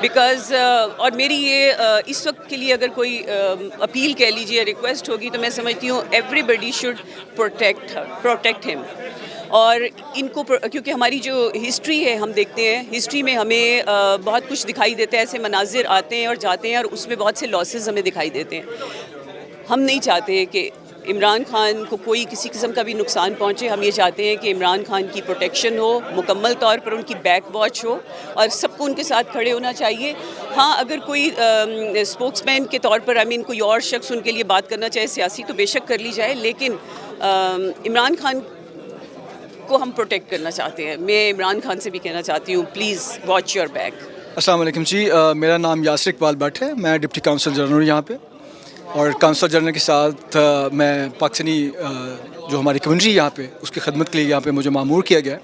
because اور میری یہ اس وقت کے لیے اگر کوئی اپیل کہہ لیجیے, ریکویسٹ ہوگی, تو میں سمجھتی ہوں everybody should protect him. اور ان کو, کیونکہ ہماری جو ہسٹری ہے ہم دیکھتے ہیں, ہسٹری میں ہمیں بہت کچھ دکھائی دیتا ہے, ایسے مناظر آتے ہیں اور جاتے ہیں, اور اس میں بہت سے لاسز ہمیں دکھائی دیتے ہیں. ہم نہیں چاہتے کہ عمران خان کو کوئی کسی قسم کا بھی نقصان پہنچے. ہم یہ چاہتے ہیں کہ عمران خان کی پروٹیکشن ہو, مکمل طور پر ان کی بیک واچ ہو, اور سب کو ان کے ساتھ کھڑے ہونا چاہیے. ہاں اگر کوئی اسپوکس مین کے طور پر کوئی اور شخص ان کے لیے بات کرنا چاہے سیاسی, تو بے شک کر لی جائے, لیکن عمران خان کو ہم پروٹیکٹ کرنا چاہتے ہیں. میں عمران خان سے بھی کہنا چاہتی ہوں, پلیز واچ یور بیک. السلام علیکم جی, میرا نام یاسر اقبال بٹ ہے, میں ڈپٹی کونسل جنرل یہاں پہ, اور کونسل جنرل کے ساتھ میں پاکستانی جو ہماری کمیونٹی یہاں پہ, اس کی خدمت کے لیے یہاں پہ مجھے مامور کیا گیا.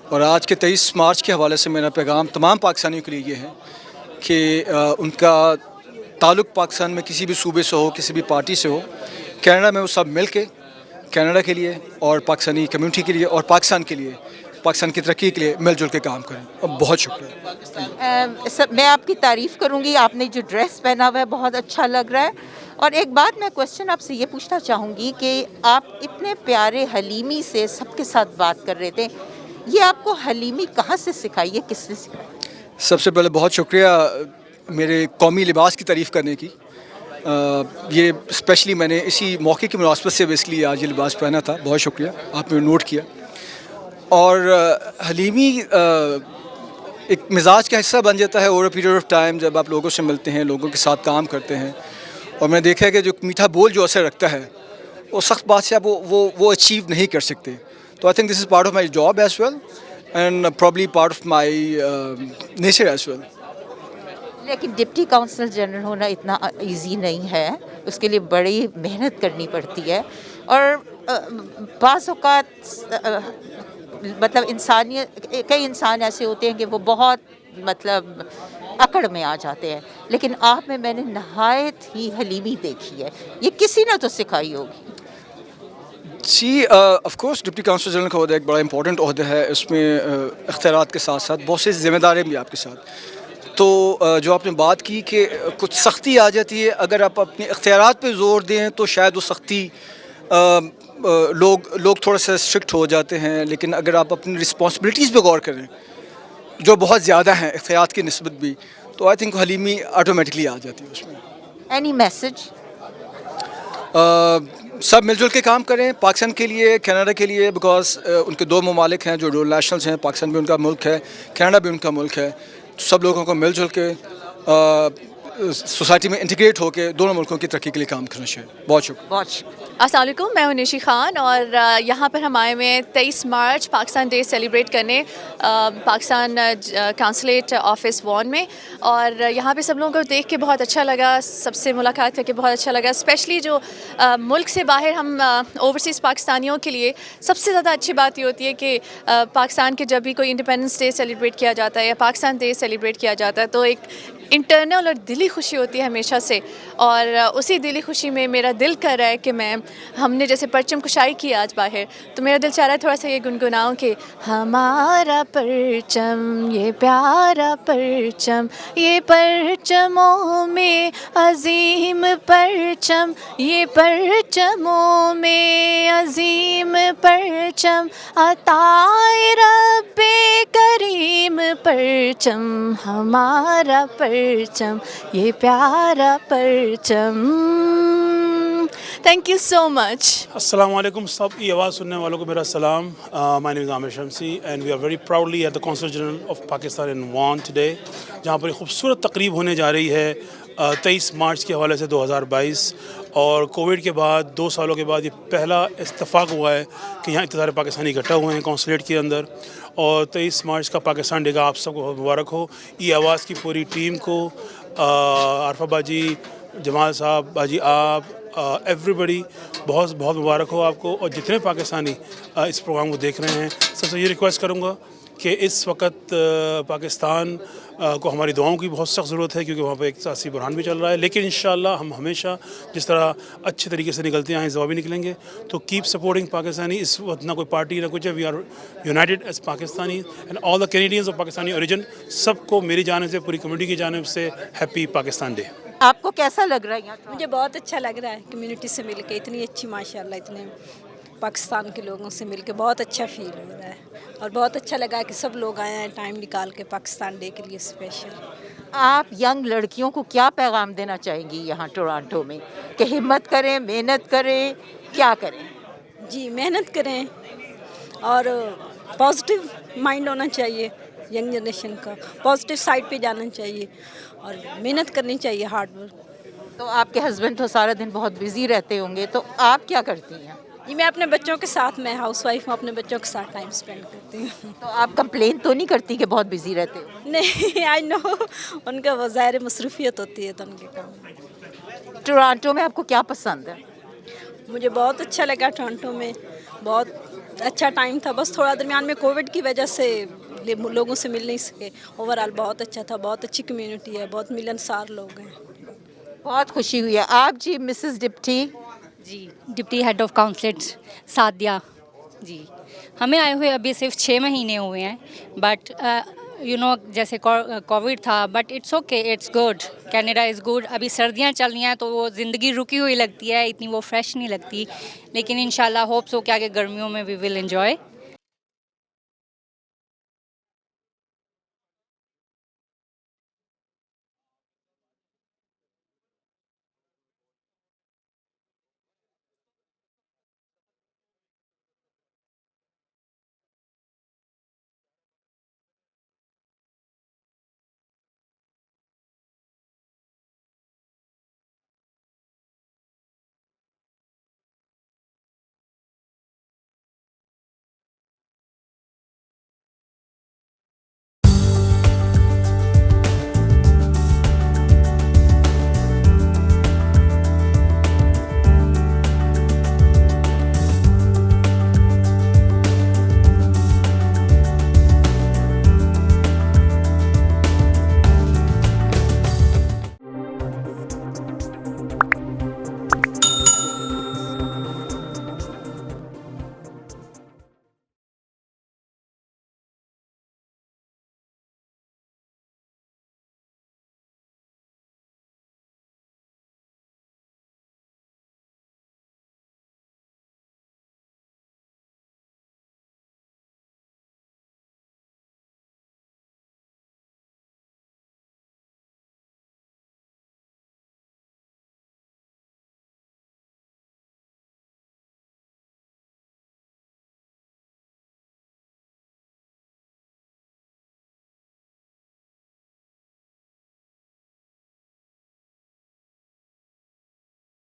اور آج کے 23 مارچ کے حوالے سے میرا پیغام تمام پاکستانیوں کے لیے یہ ہے کہ ان کا تعلق پاکستان میں کسی بھی صوبے سے ہو, کسی بھی پارٹی سے ہو, کینیڈا میں وہ سب مل کے کینیڈا کے لیے اور پاکستانی کمیونٹی کے لیے اور پاکستان کے لیے, پاکستان کی ترقی کے لیے مل جل کے کام کریں. اور بہت شکریہ. میں آپ کی تعریف کروں گی, آپ نے جو ڈریس پہنا ہوا ہے بہت اچھا لگ رہا ہے. اور ایک بات میں کوشچن آپ سے یہ پوچھنا چاہوں گی کہ آپ اتنے پیارے حلیمی سے سب کے ساتھ بات کر رہے تھے, یہ آپ کو حلیمی کہاں سے سکھائی ہے, کس نے سکھائی؟ سب سے پہلے بہت شکریہ میرے قومی لباس کی تعریف کرنے کی. یہ اسپیشلی میں نے اسی موقع کی مناسبت سے بیسکلی آج یہ لباس پہنا تھا. بہت شکریہ, آپ نے نوٹ کیا. اور حلیمی ایک مزاج کا حصہ بن جاتا ہے over a period of time, جب آپ لوگوں سے ملتے ہیں, لوگوں کے ساتھ کام کرتے ہیں. اور میں نے دیکھا ہے کہ جو میٹھا بول جو اثر رکھتا ہے وہ سخت بات سے آپ وہ اچیو نہیں کر سکتے. تو I think this is part of my job as well and probably part of my nature as well. لیکن ڈپٹی کونسل جنرل ہونا اتنا ایزی نہیں ہے, اس کے لیے بڑی محنت کرنی پڑتی ہے. اور بعض اوقات مطلب کئی انسان ایسے ہوتے ہیں کہ وہ بہت مطلب اکڑ میں آ جاتے ہیں, لیکن آپ میں نے نہایت ہی حلیمی دیکھی ہے. یہ کسی نے تو سکھائی ہوگی. جی of course deputy consul general کا عہدہ ایک بڑا امپورٹنٹ عہدہ ہے. اس میں اختیارات کے ساتھ ساتھ بہت سی ذمہ داریاں بھی آپ کے ساتھ. تو جو آپ نے بات کی کہ کچھ سختی آ جاتی ہے, اگر آپ اپنے اختیارات پہ زور دیں تو شاید وہ سختی لوگ تھوڑا سا اسٹرکٹ ہو جاتے ہیں. لیکن اگر آپ اپنی رسپانسبلٹیز پہ غور کریں جو بہت زیادہ ہیں اختیارات کی نسبت بھی, تو آئی تھنک حلیمی آٹومیٹکلی آ جاتی ہے اس میں. Any message? سب مل جل کے کام کریں پاکستان کے لیے, کینیڈا کے لیے, بیکاز ان کے دو ممالک ہیں جو ڈول نیشنلز ہیں. پاکستان بھی ان کا ملک ہے, کینیڈا بھی ان کا ملک ہے. سب لوگوں کو مل جل کے سوسائٹی میں انٹیگریٹ ہو کے دونوں ملکوں کی ترقی کے لیے کام کرنا چاہیے. بہت شکریہ. بہت شکریہ. السلام علیکم, میں ہوں نشی خان, اور یہاں پر ہم آئے ہوئے ہیں 23 مارچ پاکستان ڈے سیلیبریٹ کرنے پاکستان کانسولیٹ آفس وان میں. اور یہاں پہ سب لوگوں کو دیکھ کے بہت اچھا لگا, سب سے ملاقات کر کے بہت اچھا لگا. اسپیشلی جو ملک سے باہر ہم اوورسیز پاکستانیوں کے لیے سب سے زیادہ اچھی بات یہ ہوتی ہے کہ پاکستان کے جب بھی کوئی انڈیپینڈنس ڈے سیلیبریٹ کیا جاتا ہے یا پاکستان ڈے سیلیبریٹ کیا جاتا ہے تو ایک انٹرنل اور دلی خوشی ہوتی ہے ہمیشہ سے. اور اسی دلی خوشی میں میرا دل کر رہا ہے کہ ہم نے جیسے پرچم کشائی کی آج باہر, تو میرا دل چاہ رہا ہے تھوڑا سا یہ گنگناؤں کہ ہمارا پرچم یہ پیارا پرچم, یہ پرچموں میں عظیم پرچم, یہ پرچموں میں عظیم پرچم, عطائے رب کریم پرچم, ہمارا پرچم یہ پیارا پرچم. تھینک یو سو مچ. السلام علیکم. سب کی آواز سننے والوں کو میرا سلام. مائی name is Aamir Shamsi and we are very proudly at the consul general of Pakistan in Vaughan today, جہاں پر ایک خوبصورت تقریب ہونے جا رہی ہے 23 مارچ کے حوالے سے 2022. اور کووڈ کے بعد 2 سالوں کے بعد یہ پہلا اتفاق ہوا ہے کہ یہاں اتنے سارے پاکستانی اکٹھا ہوئے ہیں کونسولیٹ کے اندر. اور 23 مارچ کا پاکستان ڈے کا آپ سب کو بہت مبارک ہو. ای آواز کی پوری ٹیم کو, عارفہ باجی, جمال صاحب, باجی آپ, ایوری بڈی, بہت بہت مبارک ہو آپ کو. اور جتنے پاکستانی اس پروگرام کو دیکھ رہے ہیں سب سے یہ ریکویسٹ کروں گا کہ اس وقت پاکستان کو ہماری دعاؤں کی بہت سخت ضرورت ہے, کیونکہ وہاں پہ ایک سیاسی بحران بھی چل رہا ہے. لیکن انشاءاللہ ہم ہمیشہ جس طرح اچھے طریقے سے نکلتے ہیں اس دعا بھی نکلیں گے. تو کیپ سپورٹنگ پاکستانی. اس وقت نہ کوئی پارٹی نہ کچھ ہے, we are united as Pakistani and all the Canadians of Pakistani origin. سب کو میری جانب سے, پوری کمیونٹی کی جانب سے ہیپی پاکستان ڈے. آپ کو کیسا لگ رہا ہے یہاں؟ مجھے بہت اچھا لگ رہا ہے کمیونٹی سے مل کے, اتنی اچھی ماشاءاللہ, اتنے پاکستان کے لوگوں سے مل کے بہت اچھا فیل ہو رہا ہے. اور بہت اچھا لگا کہ سب لوگ آئے ہیں ٹائم نکال کے پاکستان ڈے کے لیے اسپیشل. آپ ینگ لڑکیوں کو کیا پیغام دینا چاہیں گی یہاں ٹورانٹو میں کہ ہمت کریں, محنت کریں, کیا کریں؟ جی محنت کریں اور پازیٹیو مائنڈ ہونا چاہیے, ینگ جنریشن کا پازیٹیو سائڈ پہ جانا چاہیے اور محنت کرنی چاہیے, ہارڈ ورک. تو آپ کے ہسبینڈ تو سارا دن بہت بزی رہتے ہوں گے, تو آپ کیا کرتی ہیں؟ جی میں اپنے بچوں کے ساتھ, میں ہاؤس وائف ہوں, اپنے بچوں کے ساتھ ٹائم اسپینڈ کرتی ہوں. تو آپ کمپلین تو نہیں کرتی کہ بہت بزی رہتے ہو؟ نہیں, آئی نو, ان کا وہ ظاہر مصروفیت ہوتی ہے تو ان کے کام. ٹورانٹو میں آپ کو کیا پسند ہے؟ مجھے بہت اچھا لگا ٹورانٹو میں, بہت اچھا ٹائم تھا. بس تھوڑا درمیان میں کووڈ کی وجہ سے لوگوں سے مل نہیں سکے. اوور آل بہت اچھا تھا, بہت اچھی کمیونٹی ہے, بہت ملنسار لوگ ہیں. بہت خوشی ہوئی ہے. آپ جی مسز ڈپٹی؟ جی deputy head of consulate Sadia ji. ہمیں آئے ہوئے ابھی صرف 6 مہینے ہوئے ہیں, بٹ یو نو جیسے کووڈ تھا, but it's okay, it's good, Canada is good. ابھی سردیاں چل رہی ہیں تو وہ زندگی رکی ہوئی لگتی ہے, اتنی وہ فریش نہیں لگتی. لیکن انشاءاللہ ہوپس ہو کہ آگے گرمیوں میں وی ول انجوائے.